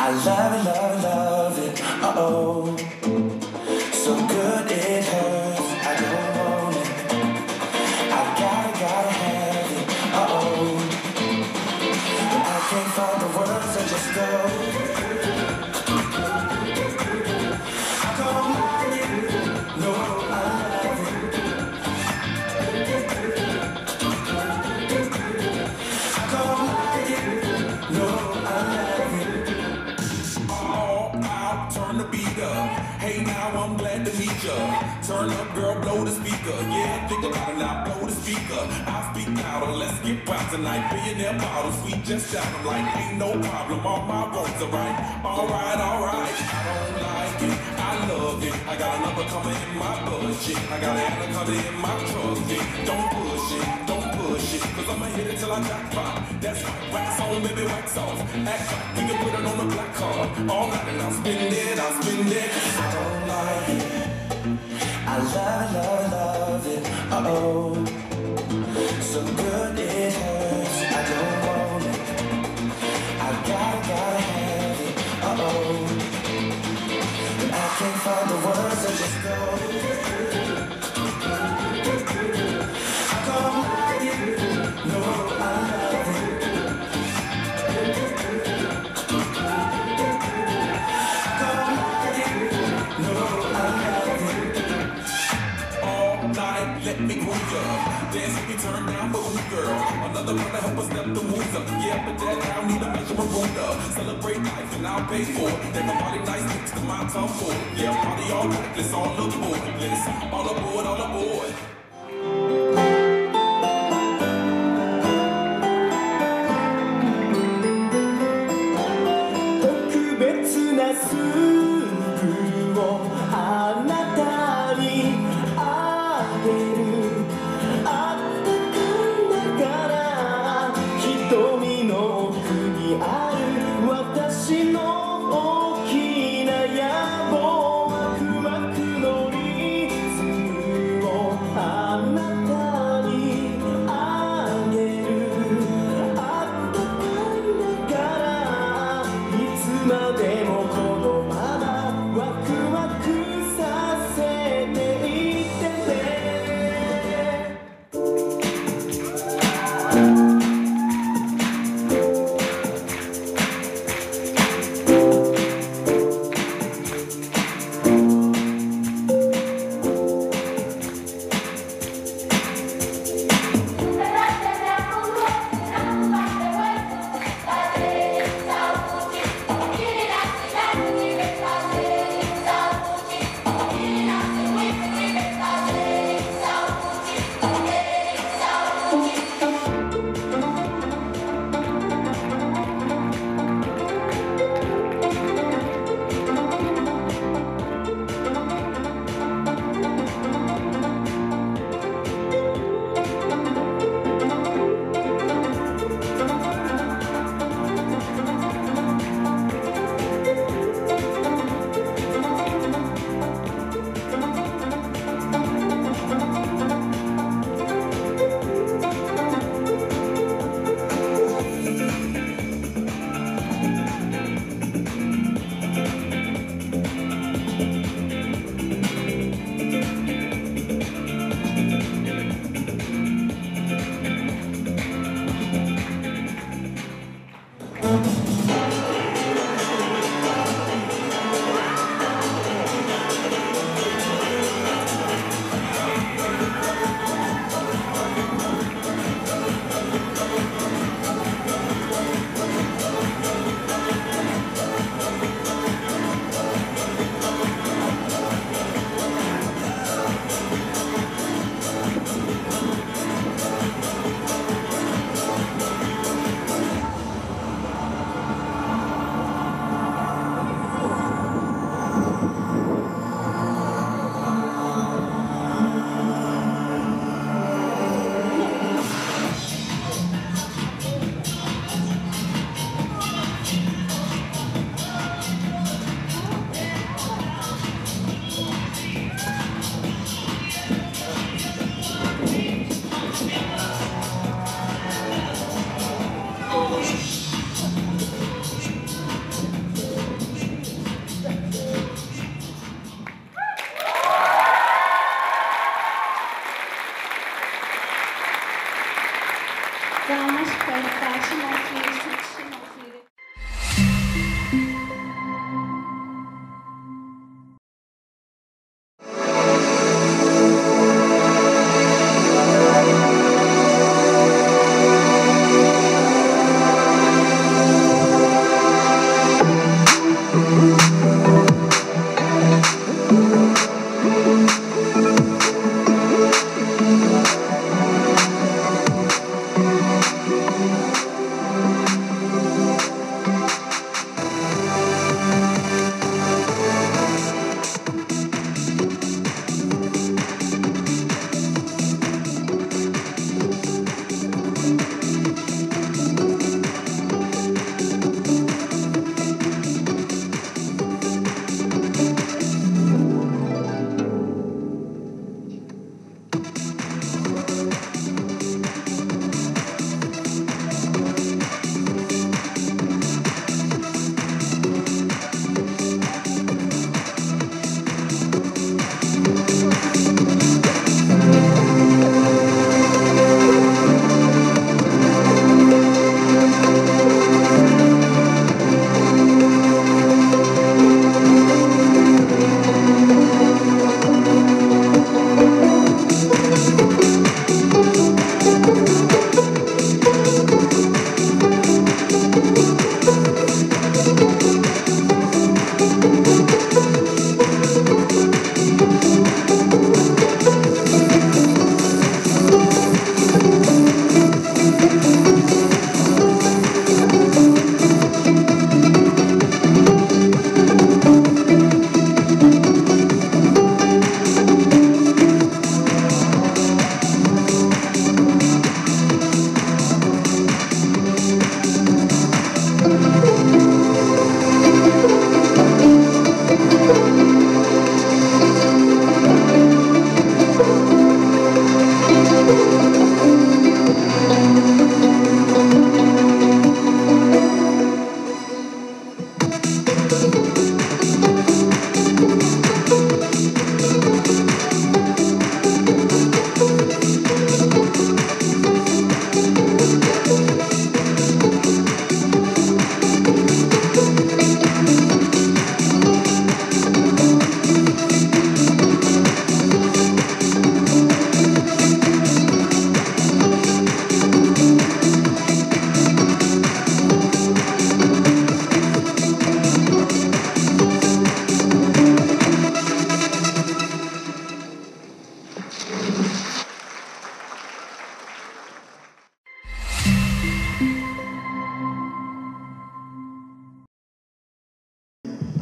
I love it, love it, love it. Uh-oh. So good it hurts. I don't want it. I gotta have it. Uh-oh. When I can't find the words, I just go. I don't like it. No, I love it. I don't like it. No, I love it. All out, turn the beat up. Hey now, I'm glad to meet ya. Turn up, girl, blow the speaker. Yeah, think about it now, blow the speaker. I speak louder, let's get wild tonight. Billionaire bottles, we just shot them like ain't no problem. All my roads are right. Alright, alright. I don't like it, I love it. I got another coming in my budget. I got an anaconda in my trunk. Yeah. Don't push it, don't push it. Cause I'ma hit it till I jackpot. That's right, wax on, baby, wax off. Act like we can put it on the black card. All night and I'll spend it, I'll spend it. Cause I don't like it. I love it, love it, love it. Uh-oh. So good it hurts. I don't want it. I gotta have it. Uh-oh. When I can't find the words, I just go. I don't like it. No, I love it. I don't like it. No, I love it. All night, let me move ya. Dance if you turn down for who, girl. Another one to help us step the moves up. Yeah, but that now need a measurement ruler. Celebrate life and I'll pay for it. Then the party nice next to my tongue for it. Yeah, party all night, let's all aboard. Let's all aboard, all aboard. 特別なスープをあなたにあげるあったかいだから瞳の奥にある私の大きな野望ワクワクのリズムを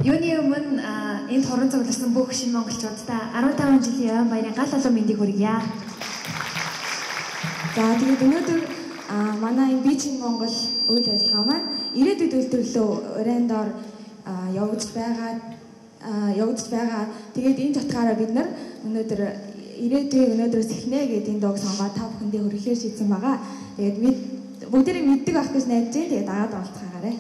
Юуны өмнө энд хорон цугларсан бүх шинэ монголчуудаа 15 жилийн Яван баярын гал алуу мэндийг хүргье. За тэгээд өнөөдөр манай энэ Beaching Монгол үйл ажиллагаа маань ирээдүйд үйлдвэрлэлөө урайндор явагдаж байгаа. Тэгээд энэ утгаараа бид нар өнөөдөр өнөөдрөөс эхнэ гэдэг энэ дууг сонгоод та бүхэндээ хүргэхээр шийдсэн байгаа. Тэгээд бүгдээрээ мэддэг байх гэж найдаж байна. Тэгээд дагаад оролцгаагаарай.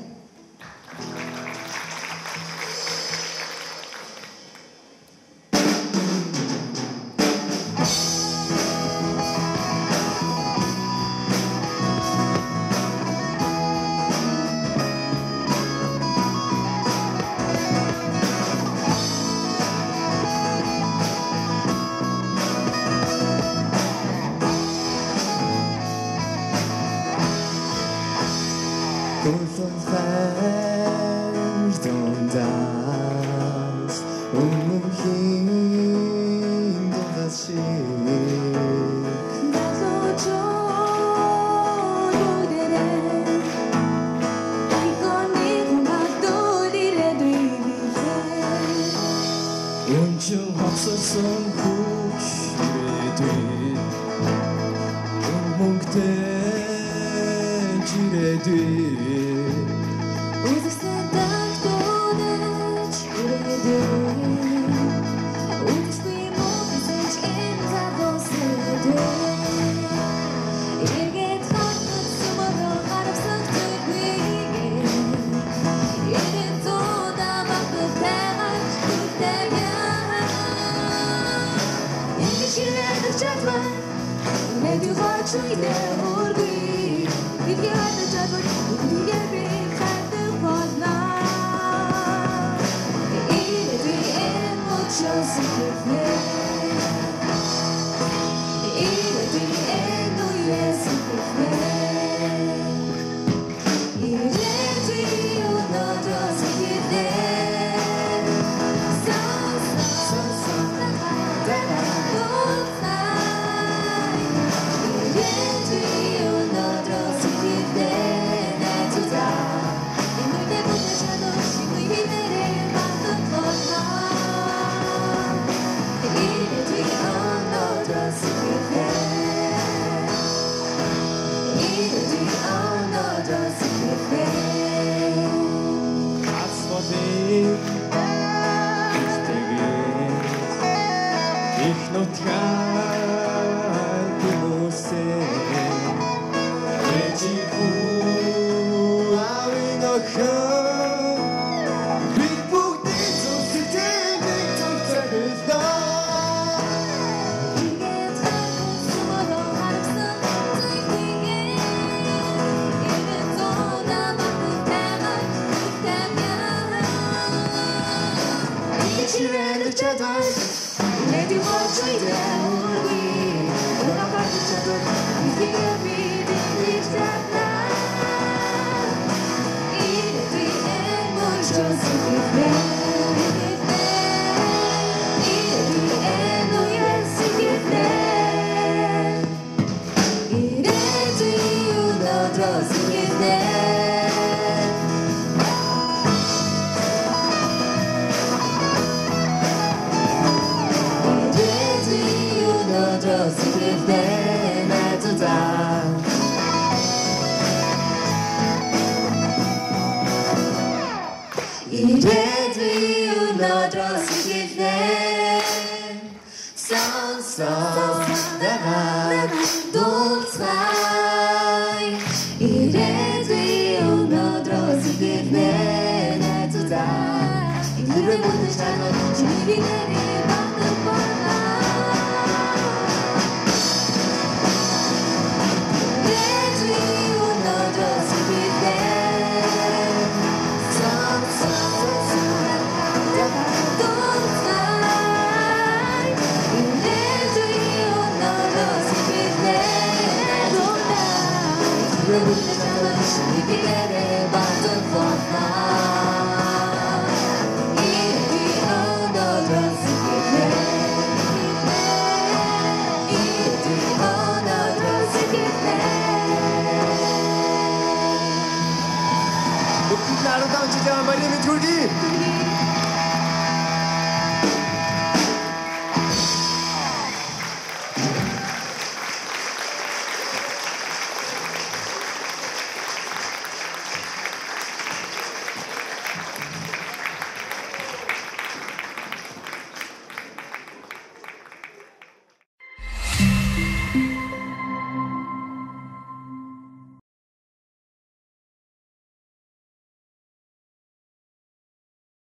Marami turgi.